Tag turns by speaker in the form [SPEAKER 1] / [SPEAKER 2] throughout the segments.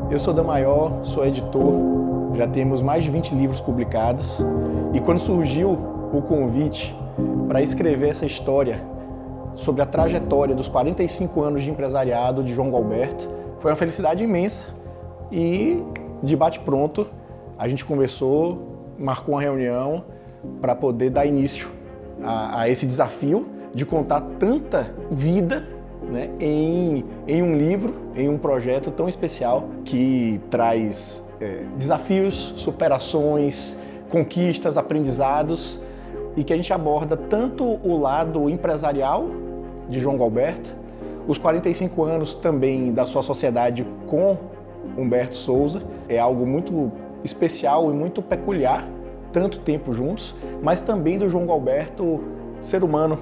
[SPEAKER 1] Eu sou Damayor, sou editor, já temos mais de 20 livros publicados e quando surgiu o convite para escrever essa história sobre a trajetória dos 45 anos de empresariado de João Gualberto, foi uma felicidade imensa e, de bate-pronto, a gente conversou, marcou uma reunião para poder dar início a esse desafio de contar tanta vida, né, em um livro, em um projeto tão especial que traz desafios, superações, conquistas, aprendizados e que a gente aborda tanto o lado empresarial de João Gualberto, os 45 anos também da sua sociedade com Humberto Souza, é algo muito especial e muito peculiar, tanto tempo juntos, mas também do João Gualberto ser humano,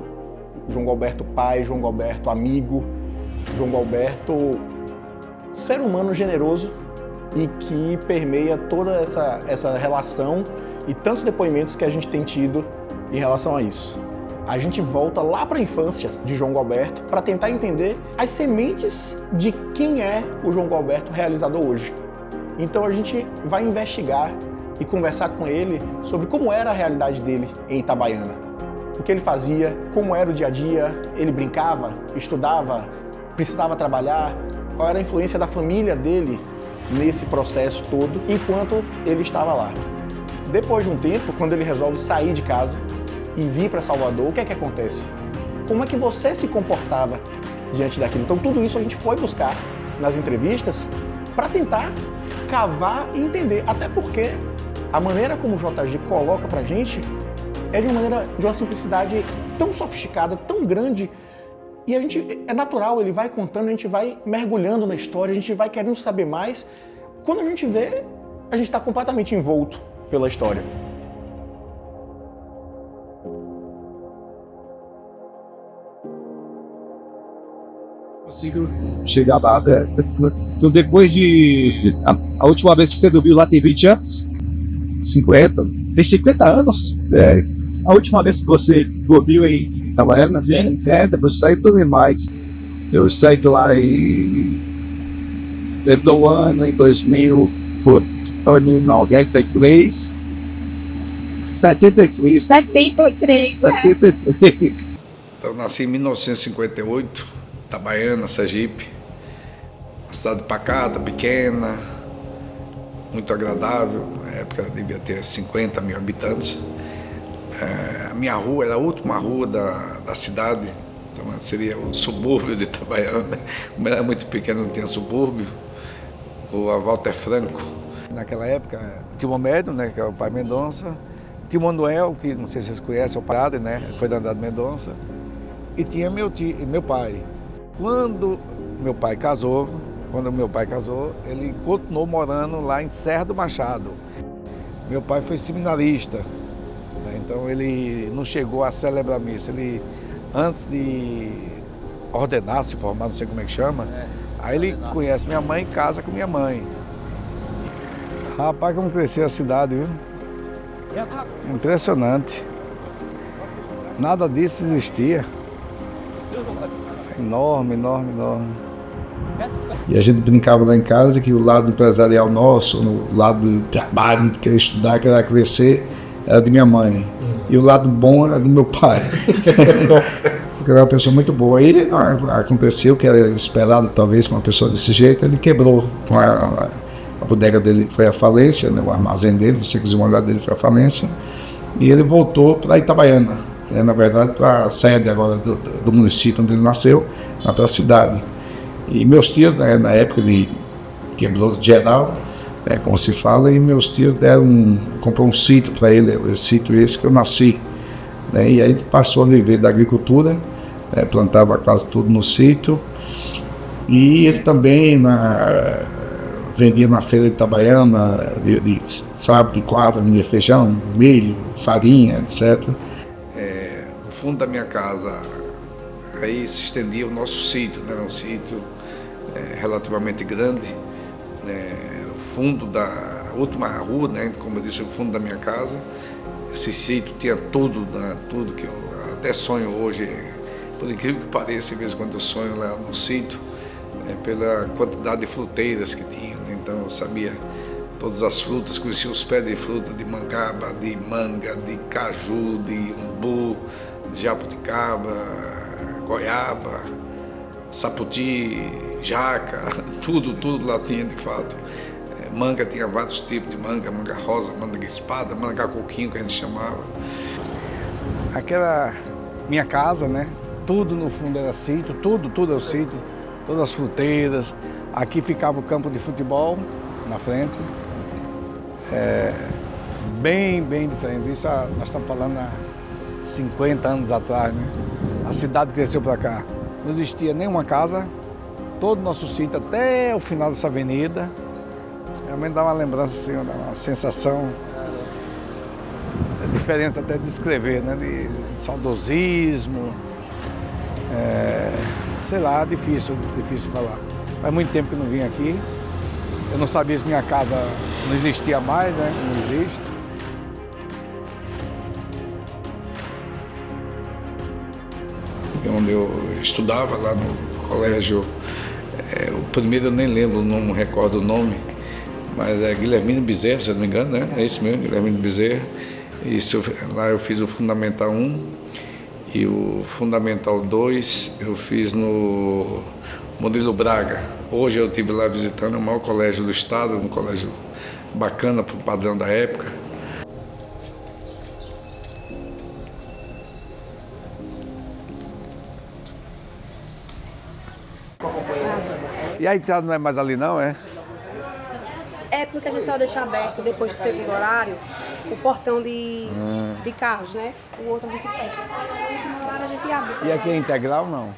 [SPEAKER 1] João Gualberto pai, João Gualberto amigo, João Gualberto ser humano generoso e que permeia toda essa relação e tantos depoimentos que a gente tem tido em relação a isso. A gente volta lá para a infância de João Gualberto para tentar entender as sementes de quem é o João Gualberto realizador hoje. Então a gente vai investigar e conversar com ele sobre como era a realidade dele em Itabaiana. O que ele fazia, como era o dia a dia, ele brincava, estudava, precisava trabalhar, qual era a influência da família dele nesse processo todo enquanto ele estava lá. Depois de um tempo, quando ele resolve sair de casa e vir para Salvador, o que é que acontece? Como é que você se comportava diante daquilo? Então tudo isso a gente foi buscar nas entrevistas para tentar cavar e entender, até porque a maneira como o JG coloca pra gente é de uma simplicidade tão sofisticada, tão grande, e a gente, é natural, ele vai contando, a gente vai mergulhando na história, a gente vai querendo saber mais. Quando a gente vê, a gente está completamente envolto pela história.
[SPEAKER 2] Consigo chegar lá. Então, depois de. A última vez que você dormiu lá tem 20 anos? 50? Tem 50 anos? A última vez que você dormiu em Itabaiana, depois saiu tudo mais. Eu saí de lá do ano em 2000, por 1993. 73.
[SPEAKER 3] 73.
[SPEAKER 4] Eu nasci em 1958, Itabaiana, Sergipe. Uma cidade pacata, pequena, muito agradável. Na época devia ter 50 mil habitantes. A minha rua era a última rua da cidade, então seria o subúrbio de Itabaiana. Como era muito pequeno, não tinha subúrbio. A Walter Franco.
[SPEAKER 5] Naquela época tinha o Médio, né, que é o pai Mendonça, tinha o Manuel, que não sei se vocês conhecem, o padre, né, foi da Andrade Mendonça, e tinha meu pai. Quando meu pai casou, ele continuou morando lá em Serra do Machado. Meu pai foi seminarista, né, então ele não chegou a celebrar a missa. Ele, antes de ordenar, se formar, não sei como é que chama, aí ele conhece minha mãe e casa com minha mãe. Rapaz, como cresceu a cidade, viu? Impressionante. Nada disso existia. Enorme, enorme, enorme.
[SPEAKER 2] E a gente brincava lá em casa que o lado empresarial nosso, o lado do trabalho, de querer estudar, querer crescer, era de minha mãe. E o lado bom era do meu pai. Porque era uma pessoa muito boa. E aconteceu que era esperado, talvez, uma pessoa desse jeito, ele quebrou. A bodega dele foi à falência, né, o armazém dele, o secos e molhados dele foi à falência. E ele voltou para Itabaiana, né, na verdade, para a sede agora do município onde ele nasceu, para a cidade. E meus tios, né, na época ele quebrou geral, né, como se fala, e meus tios comprou um sítio para ele, o sítio esse que eu nasci. Né, e aí ele passou a viver da agricultura, né, plantava quase tudo no sítio. E ele também vendia na feira de Itabaiana, de sábado, quadra, vendia feijão, milho, farinha, etc.
[SPEAKER 4] No fundo da minha casa, aí se estendia o nosso sítio, né? Era um sítio relativamente grande, né? No fundo da última rua, né? Como eu disse, o fundo da minha casa. Esse sítio tinha tudo, né? Tudo que eu até sonho hoje, por incrível que pareça, de vez em quando eu sonho lá no sítio, pela quantidade de fruteiras que tinha, né? então eu sabia todas as frutas, conhecia os pés de fruta, de mangaba, de manga, de caju, de umbu, de jabuticaba, goiaba, saputi, jaca, tudo lá tinha de fato. Manga tinha vários tipos de manga, manga rosa, manga espada, manga coquinho que a gente chamava.
[SPEAKER 5] Aquela minha casa, né? Tudo no fundo era sítio, tudo é o sítio, todas as fruteiras. Aqui ficava o campo de futebol na frente. Bem diferente. Isso nós estamos falando há 50 anos atrás, né? A cidade cresceu para cá. Não existia nenhuma casa, todo o nosso sítio até o final dessa avenida. Realmente dá uma lembrança, assim, uma sensação diferente até de descrever, né? De saudosismo. Sei lá, difícil falar. Faz muito tempo que não vim aqui. Eu não sabia se minha casa não existia mais, né? Não existe.
[SPEAKER 4] Onde eu estudava lá no colégio, o primeiro eu nem lembro, não recordo o nome, mas é Guilhermino Bezerra, se não me engano, né? É isso mesmo, Guilhermino Bezerra. Lá eu fiz o Fundamental 1 e o Fundamental 2 eu fiz no Murilo Braga. Hoje eu estive lá visitando o maior colégio do estado, um colégio bacana para o padrão da época.
[SPEAKER 5] E a entrada não é mais ali não, é?
[SPEAKER 3] É porque a gente só deixa aberto depois do segundo horário o portão de carros, né? O outro a gente fecha. No último horário a gente abre.
[SPEAKER 5] E aqui é integral não?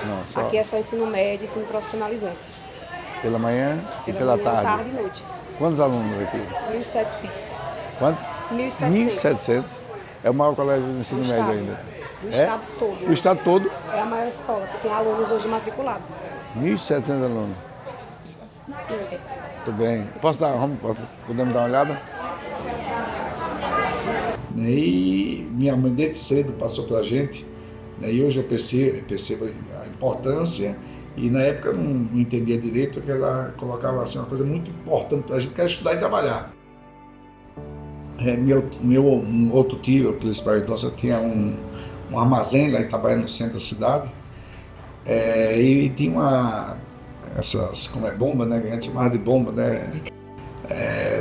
[SPEAKER 5] Não, só
[SPEAKER 3] Aqui é só ensino médio e ensino profissionalizante.
[SPEAKER 5] pela manhã e pela
[SPEAKER 3] manhã,
[SPEAKER 5] tarde.
[SPEAKER 3] tarde e noite.
[SPEAKER 5] Quantos alunos aqui?
[SPEAKER 3] 1.700.
[SPEAKER 5] Quanto?
[SPEAKER 3] 1.700.
[SPEAKER 5] 1.700. É o maior colégio do ensino médio ainda.
[SPEAKER 3] Do estado todo.
[SPEAKER 5] Do estado todo?
[SPEAKER 3] É a maior escola, que tem alunos hoje matriculados.
[SPEAKER 5] 1.700 alunos.
[SPEAKER 3] Sim.
[SPEAKER 5] Muito bem. Podemos dar uma olhada?
[SPEAKER 2] E minha mãe desde cedo passou para a gente, né, e hoje eu percebo a importância, e na época eu não entendia direito, que ela colocava assim, uma coisa muito importante para a gente, que era estudar e trabalhar. Um outro tio, o principal nosso, tinha um armazém lá em Itabaiana, no centro da cidade, e tinha essas, como é, bomba, né, que a gente chamava de bomba, né?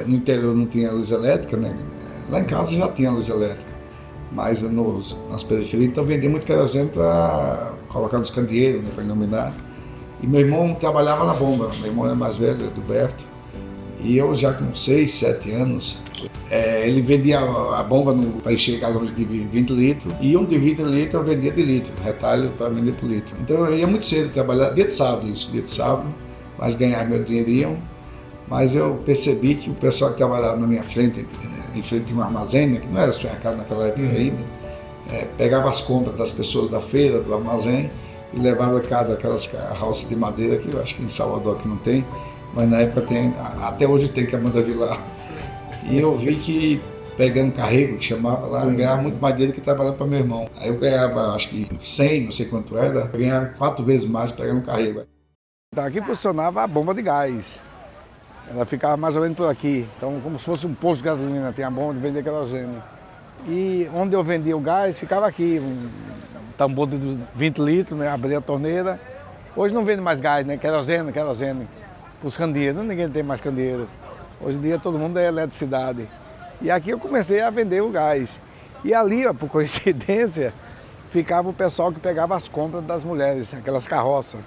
[SPEAKER 2] No interior não tinha luz elétrica, né? Lá em casa já tinha luz elétrica, mas nas periferias, então vendia muito querosene para colocar nos candeeiros, né, para iluminar. E meu irmão trabalhava na bomba, meu irmão é mais velho, Eduberto, e eu já com 6, 7 anos, ele vendia a bomba para encher galões de 20 litros, e um de 20 litros eu vendia de litro, retalho para vender por litro. Então eu ia muito cedo trabalhar, dia de sábado, mas ganhar meu dinheirinho, mas eu percebi que o pessoal que trabalhava na minha frente, em frente a um armazém, né, que não era supermercado naquela época ainda, pegava as compras das pessoas da feira, do armazém, e levava a casa aquelas carroças de madeira, que eu acho que em Salvador aqui não tem, mas na época tem, até hoje tem, que é a Manda Vilar. E eu vi que pegando carrego, que chamava lá, eu ganhava muito mais dinheiro que trabalhando para meu irmão. Aí eu ganhava, acho que 100, não sei quanto era, eu ganhava 4 vezes mais pegando carrego.
[SPEAKER 5] Aqui funcionava a bomba de gás. Ela ficava mais ou menos por aqui. Então, como se fosse um posto de gasolina, tem a bomba de vender querosene. E onde eu vendia o gás, ficava aqui, um tambor de 20 litros, né? Abria a torneira. Hoje não vende mais gás, né? Querosene. Para os candeeiros, ninguém tem mais candeeiro. Hoje em dia todo mundo é eletricidade. E aqui eu comecei a vender o gás. E ali, ó, por coincidência, ficava o pessoal que pegava as compras das mulheres, aquelas carroças.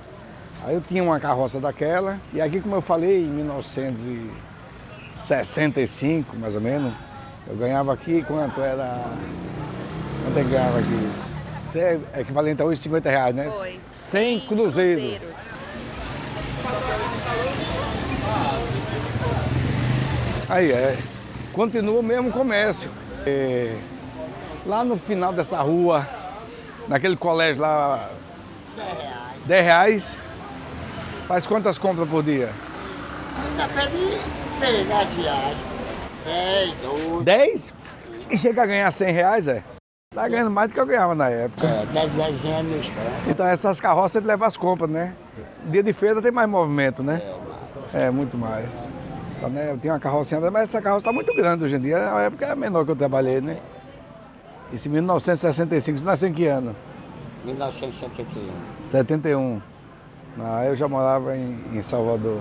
[SPEAKER 5] Aí eu tinha uma carroça daquela, e aqui, como eu falei, em 1965, mais ou menos, eu ganhava aqui, quanto é que eu ganhava aqui? Isso é equivalente a hoje R$50, né?
[SPEAKER 3] Foi.
[SPEAKER 5] 100 cruzeiros. Aí continua o mesmo comércio. Lá no final dessa rua, naquele colégio lá, R$10. Faz quantas compras por dia?
[SPEAKER 6] Depende das viagens. 10, 12.
[SPEAKER 5] 10? E chega a ganhar R$100, é? Tá ganhando mais do que eu ganhava na época.
[SPEAKER 6] 10 vezes é meu estado.
[SPEAKER 5] Então essas carroças ele leva as compras, né? Dia de feira tem mais movimento, né? É, muito mais. Então, né, eu tinha uma carrocinha, mas essa carroça está muito grande hoje em dia. Na época era menor que eu trabalhei, né? Isso em 1965. Você nasceu em que ano?
[SPEAKER 6] 1971.
[SPEAKER 5] 71. Ah, eu já morava em Salvador.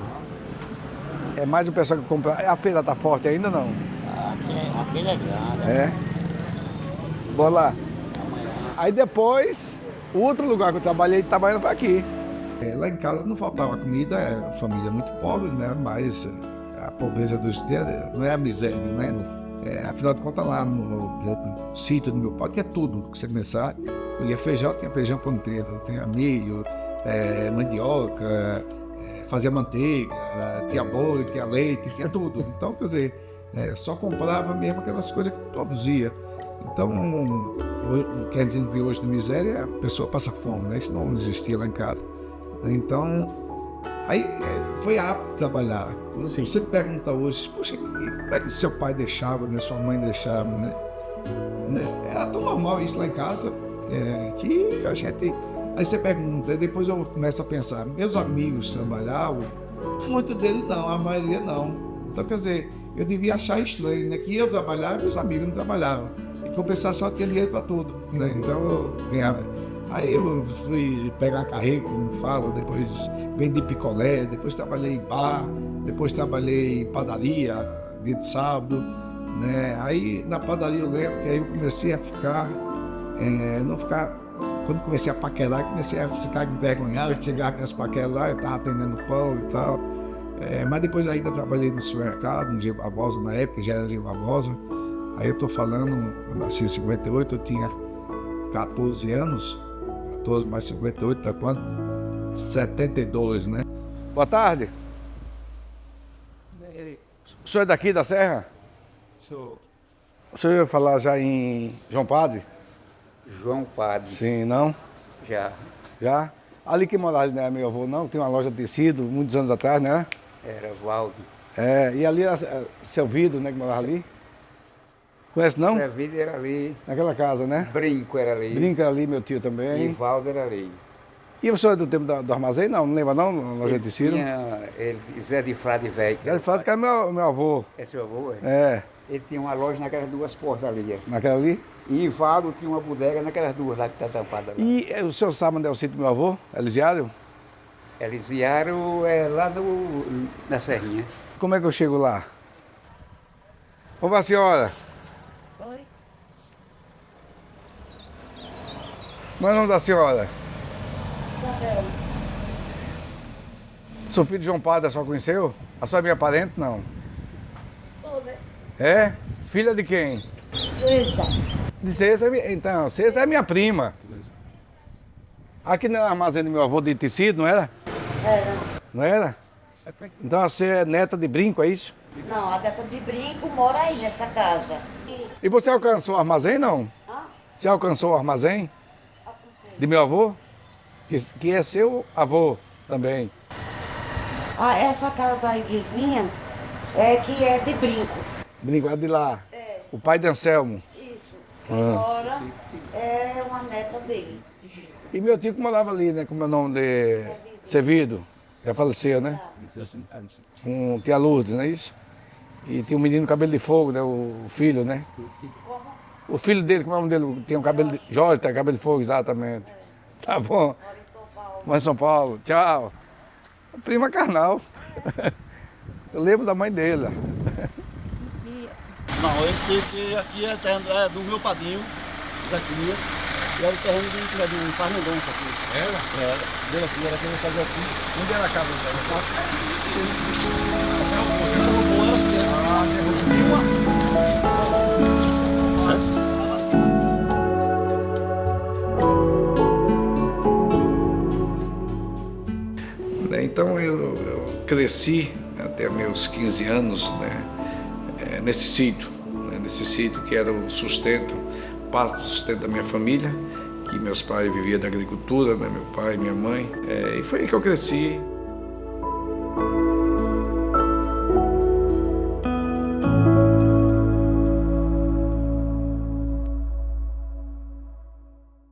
[SPEAKER 5] É mais o pessoal que compra. A feira está forte ainda não?
[SPEAKER 6] Aquele é grande.
[SPEAKER 5] É. Bora lá. Aí depois, o outro lugar que eu trabalhei trabalhando foi aqui.
[SPEAKER 2] Lá em casa não faltava comida, é família muito pobre, né? Mas a pobreza dos dias não é a miséria, né? Afinal de contas, lá no sítio do meu pai, tinha tudo que você começar. Colhia feijão, tinha feijão ponteiro, tinha milho, mandioca, fazia manteiga, tinha boi, tinha leite, tinha tudo. Então, quer dizer, só comprava mesmo aquelas coisas que produzia. Então, o que a gente vê hoje de miséria, a pessoa passa fome, né? Isso não existia lá em casa. Então, aí foi apto trabalhar. Se você pergunta hoje, poxa, como é que seu pai deixava, né? Sua mãe deixava, né? Era tão normal isso lá em casa, que a gente... Aí você pergunta, depois eu começo a pensar, meus amigos trabalhavam, muitos deles não, a maioria não. Então, quer dizer, eu devia achar estranho, né? Que eu trabalhava e meus amigos não trabalhavam. Em compensação, eu tinha dinheiro para tudo, né? Então, eu ganhava. Aí eu fui pegar carrego, como falo, depois vendi picolé, depois trabalhei em bar, depois trabalhei em padaria, dia de sábado, né? Aí na padaria eu lembro que aí eu comecei a ficar, quando comecei a paquerar, comecei a ficar envergonhado, chegar com as paqueras lá, eu estava atendendo pão e tal. Mas depois ainda trabalhei no supermercado, no G. Barbosa, na época já era G. Barbosa. Aí eu tô falando, eu nasci em 58, eu tinha 14 anos, 14 mais 58, tá quanto? 72, né?
[SPEAKER 5] Boa tarde. O senhor é daqui da Serra?
[SPEAKER 2] Sou
[SPEAKER 5] O senhor ia falar já em João Padre?
[SPEAKER 6] João Padre.
[SPEAKER 5] Sim, não?
[SPEAKER 6] Já.
[SPEAKER 5] Já? Ali que morava, não é meu avô, não? Tem uma loja de tecido, muitos anos atrás, né?
[SPEAKER 6] Era Valdo.
[SPEAKER 5] E ali era seu Vido, né, que morava ali? Conhece, não?
[SPEAKER 6] Servido era ali.
[SPEAKER 5] Naquela casa, né?
[SPEAKER 6] Brinco era ali.
[SPEAKER 5] Brinca ali, meu tio
[SPEAKER 6] E
[SPEAKER 5] também.
[SPEAKER 6] Valdo era ali.
[SPEAKER 5] E o senhor é do tempo do armazém? Não, não lembra não? Na loja de tecido?
[SPEAKER 6] Zé de Frade Velho.
[SPEAKER 5] Ele fala que era meu avô.
[SPEAKER 6] É seu avô, é?
[SPEAKER 5] É,
[SPEAKER 6] Ele tinha uma loja naquelas duas portas ali.
[SPEAKER 5] naquela ali.
[SPEAKER 6] E em Valdo tinha uma bodega naquelas duas lá que tá tampada lá.
[SPEAKER 5] E o senhor sabe onde é o sítio do meu avô? Elisiário?
[SPEAKER 6] Eles vieram lá na Serrinha.
[SPEAKER 5] Como é que eu chego lá? Ô, a senhora.
[SPEAKER 3] Oi?
[SPEAKER 5] Qual é o nome da senhora?
[SPEAKER 3] Isabel.
[SPEAKER 5] Sou filho de João Padre, a senhora conheceu? A senhora é minha parente? Não.
[SPEAKER 3] Sou, né?
[SPEAKER 5] É? Filha de quem?
[SPEAKER 3] Luísa.
[SPEAKER 5] De César, então, César é minha prima. Aqui no armazém do meu avô de tecido, não era?
[SPEAKER 3] Era.
[SPEAKER 5] Não era? Então você é neta de Brinco, é isso?
[SPEAKER 7] Não, a gata de Brinco mora aí nessa casa.
[SPEAKER 5] E você alcançou o armazém, não?
[SPEAKER 7] Hã?
[SPEAKER 5] Você alcançou o armazém de meu avô? Que é seu avô também.
[SPEAKER 7] Ah, essa casa aí vizinha que é de Brinco.
[SPEAKER 5] Brinco é de lá. O pai de Anselmo.
[SPEAKER 7] Isso. Quem mora é uma neta dele.
[SPEAKER 5] E meu tio que morava ali, né? Como é o nome de... Servido. Já faleceu, né? Com tia Lourdes, não é isso? E tinha um menino com cabelo de fogo, né? O filho, né? O filho dele, como é o nome dele? Tinha um cabelo de... Jorge, tem cabelo de fogo, exatamente. Tá bom.
[SPEAKER 7] Mora em São Paulo.
[SPEAKER 5] Mãe de São Paulo, tchau. Prima carnal. Eu lembro da mãe dele.
[SPEAKER 8] Não, esse aqui é terreno do meu padrinho, Zé Tia, e era o terreno de Faz Mendonça aqui.
[SPEAKER 5] Era?
[SPEAKER 8] Era, dele aqui, era quem ele fazia aqui.
[SPEAKER 5] Onde era a casa dela?
[SPEAKER 4] Então eu cresci até meus 15 anos, né, nesse sítio, que era o sustento, parte do sustento da minha família, que meus pais viviam da agricultura, né, meu pai e minha mãe, e foi aí que eu cresci.